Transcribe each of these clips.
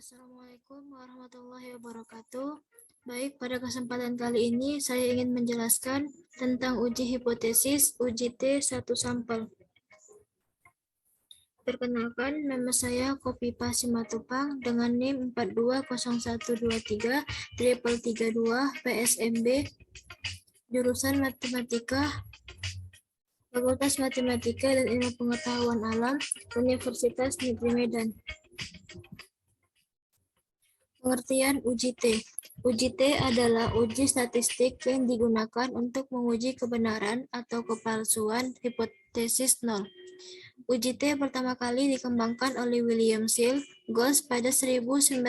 Assalamualaikum warahmatullahi wabarakatuh. Baik, pada kesempatan kali ini saya ingin menjelaskan tentang uji hipotesis uji T1 sampel. Perkenalkan, nama saya Kopipa Simatupang dengan NIM 420123 PSMB, jurusan Matematika, Fakultas Matematika dan Ilmu Pengetahuan Alam, Universitas Negeri Medan. Pengertian uji T. Uji T adalah uji statistik yang digunakan untuk menguji kebenaran atau kepalsuan hipotesis nol. Uji T pertama kali dikembangkan oleh William Searle Goss pada 1915,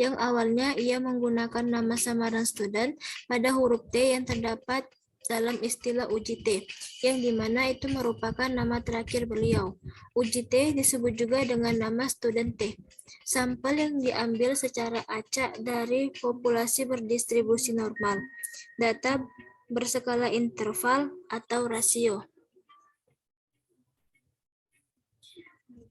yang awalnya ia menggunakan nama samaran student pada huruf T yang terdapat dalam istilah uji T, yang dimana itu merupakan nama terakhir beliau. Uji T disebut juga dengan nama student T. Sampel yang diambil secara acak dari populasi berdistribusi normal. Data berskala interval atau rasio.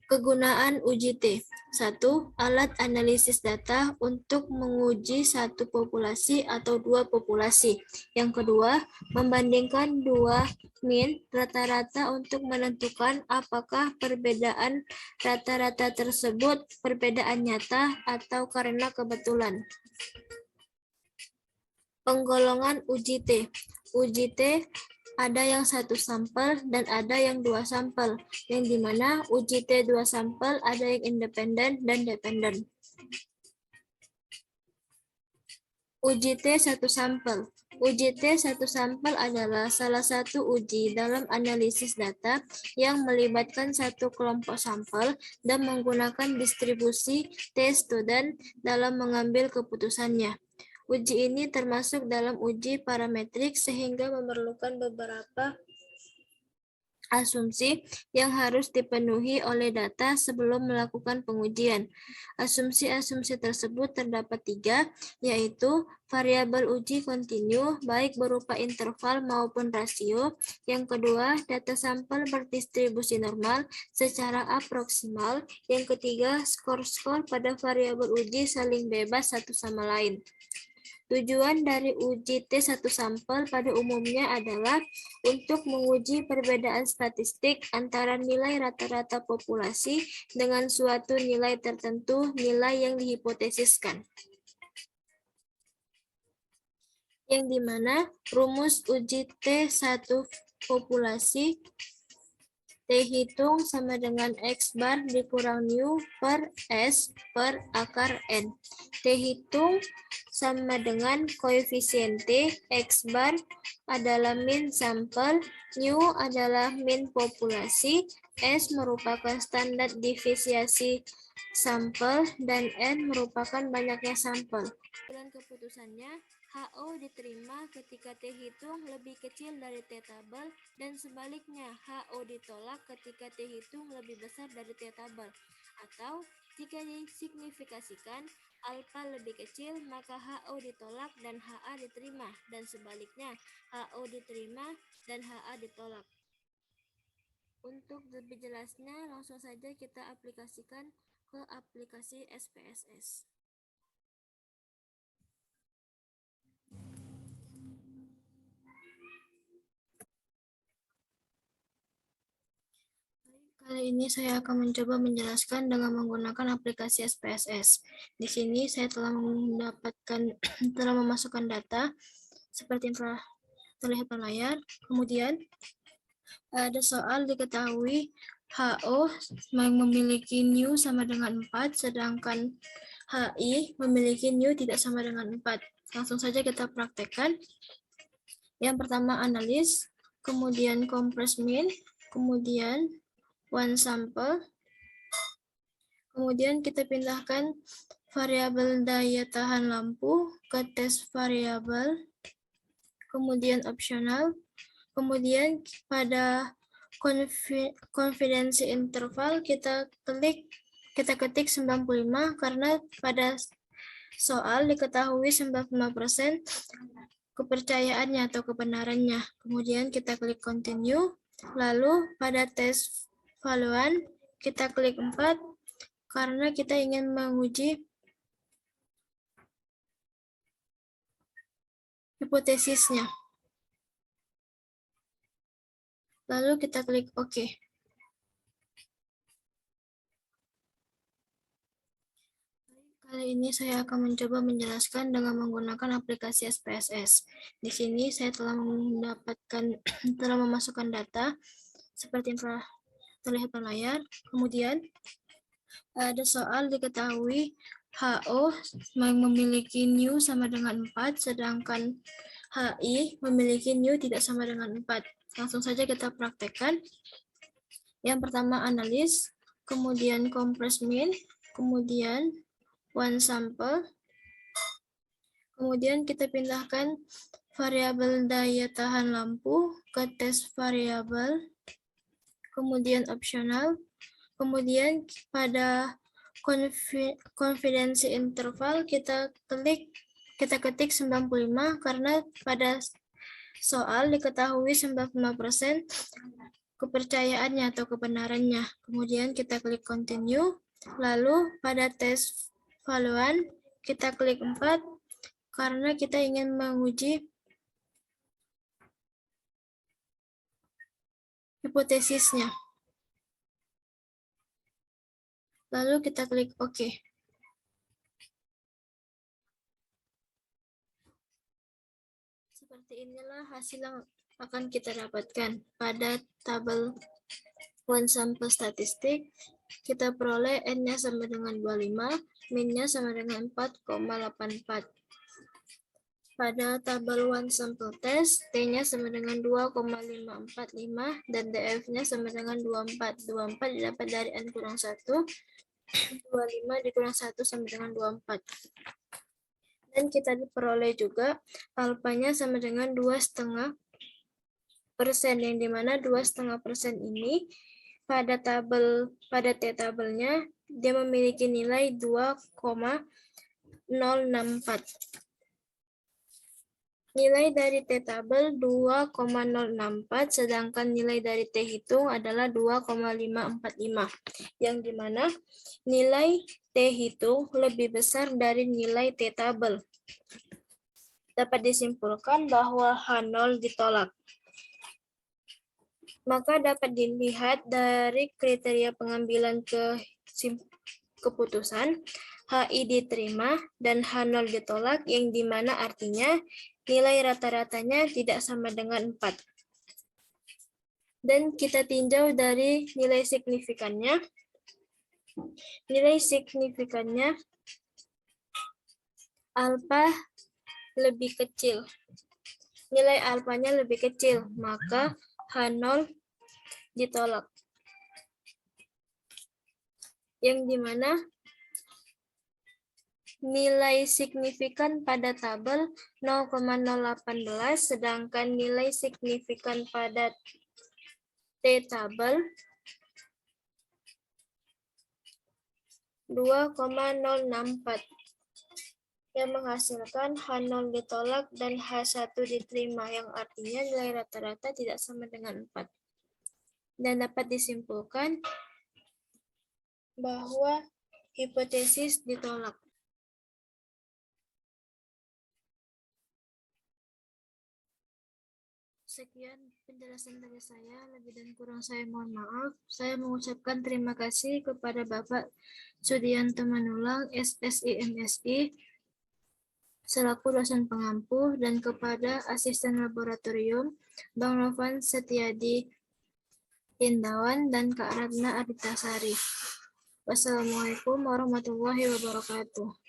Kegunaan uji T. 1. Alat analisis data untuk menguji satu populasi atau dua populasi. Yang kedua, membandingkan dua mean rata-rata untuk menentukan apakah perbedaan rata-rata tersebut perbedaan nyata atau karena kebetulan. Penggolongan uji T. Uji T ada yang satu sampel dan ada yang dua sampel, yang dimana uji T dua sampel ada yang independen dan dependen. Uji T satu sampel. Uji T satu sampel adalah salah satu uji dalam analisis data yang melibatkan satu kelompok sampel dan menggunakan distribusi T-student dalam mengambil keputusannya. Uji ini termasuk dalam uji parametrik sehingga memerlukan beberapa asumsi yang harus dipenuhi oleh data sebelum melakukan pengujian. Asumsi-asumsi tersebut terdapat 3, yaitu variabel uji kontinu, baik berupa interval maupun rasio. Yang kedua, data sampel berdistribusi normal secara aproksimal. Yang ketiga, skor-skor pada variabel uji saling bebas satu sama lain. Tujuan dari uji T1 sampel pada umumnya adalah untuk menguji perbedaan statistik antara nilai rata-rata populasi dengan suatu nilai tertentu, nilai yang dihipotesiskan. Yang dimana rumus uji T1 populasi T hitung sama dengan X bar dikurang nu per S per akar N. T hitung sama dengan koefisien T, X bar adalah min sampel, nu adalah min populasi, S merupakan standar divisiasi sampel, dan N merupakan banyaknya sampel. Dan keputusannya, HO diterima ketika T hitung lebih kecil dari T tabel, dan sebaliknya HO ditolak ketika T hitung lebih besar dari T tabel. Atau jika disignifikasikan alfa lebih kecil, maka HO ditolak dan HA diterima, dan sebaliknya HO diterima dan HA ditolak. Untuk lebih jelasnya, langsung saja kita aplikasikan ke aplikasi SPSS. Kali ini saya akan mencoba menjelaskan dengan menggunakan aplikasi SPSS. Di sini saya telah memasukkan data seperti yang telah terlihat pada layar. Kemudian ada soal diketahui HO memiliki nu sama dengan 4, sedangkan HI memiliki nu tidak sama dengan 4. Langsung saja kita praktekkan. Yang pertama analis, kemudian compress mean, kemudian one sample, kemudian kita pindahkan variabel daya tahan lampu ke tes variabel, kemudian opsional, kemudian pada konfidensi interval kita ketik 95 karena pada soal diketahui 95% kepercayaannya atau kebenarannya. Kemudian kita klik continue, lalu pada tes valuan kita klik 4, karena kita ingin menguji hipotesisnya. Lalu kita klik OK. Kali ini saya akan mencoba menjelaskan dengan menggunakan aplikasi SPSS. Di sini saya telah memasukkan data seperti yang telah terlihat pada layar. Kemudian ada soal diketahui HO memiliki nu sama dengan 4, sedangkan HI memiliki nu tidak sama dengan 4. Langsung saja kita praktekkan. Yang pertama analis, kemudian compress mean, kemudian one sample, kemudian kita pindahkan variabel daya tahan lampu ke tes variabel, kemudian opsional, kemudian pada confidence interval kita ketik 95 karena pada soal diketahui 95% kepercayaannya atau kebenarannya. Kemudian kita klik continue, lalu pada tes valuan kita klik 4 karena kita ingin menguji hipotesisnya. Lalu kita klik OK. Seperti inilah hasil yang akan kita dapatkan. Pada tabel one sample statistik, kita peroleh N-nya sama dengan 25, min-nya sama dengan 4,84. Pada tabel one sample test, T-nya sama dengan 2,545 dan DF-nya sama dengan 24. 24 didapat dari N kurang 1, 25 dikurang 1 sama dengan 24. Dan kita diperoleh juga alfanya sama dengan 2,5%, yang dimana 2,5% ini pada T-tabelnya dia memiliki nilai 2,064. Nilai dari T-tabel 2,064, sedangkan nilai dari T-hitung adalah 2,545, yang dimana nilai T-hitung lebih besar dari nilai T-tabel. Dapat disimpulkan bahwa H0 ditolak. Maka dapat dilihat dari kriteria pengambilan keputusan, HI diterima dan H0 ditolak, yang dimana artinya nilai rata-ratanya tidak sama dengan 4. Dan kita tinjau dari nilai signifikannya. Nilai signifikannya alfa lebih kecil. Nilai alfanya lebih kecil, maka H0 ditolak. Yang dimana nilai signifikan pada tabel 0,018, sedangkan nilai signifikan pada T-tabel 2,064, yang menghasilkan H0 ditolak dan H1 diterima, yang artinya nilai rata-rata tidak sama dengan 4. Dan dapat disimpulkan bahwa hipotesis ditolak. Sekian penjelasan dari saya, lebih dan kurang saya mohon maaf. Saya mengucapkan terima kasih kepada Bapak Sudianto Manulang, SSI MSI, selaku dosen pengampu, dan kepada asisten laboratorium, Bang Novan Setiadi Indawan dan Kak Ratna Aritasari. Wassalamualaikum warahmatullahi wabarakatuh.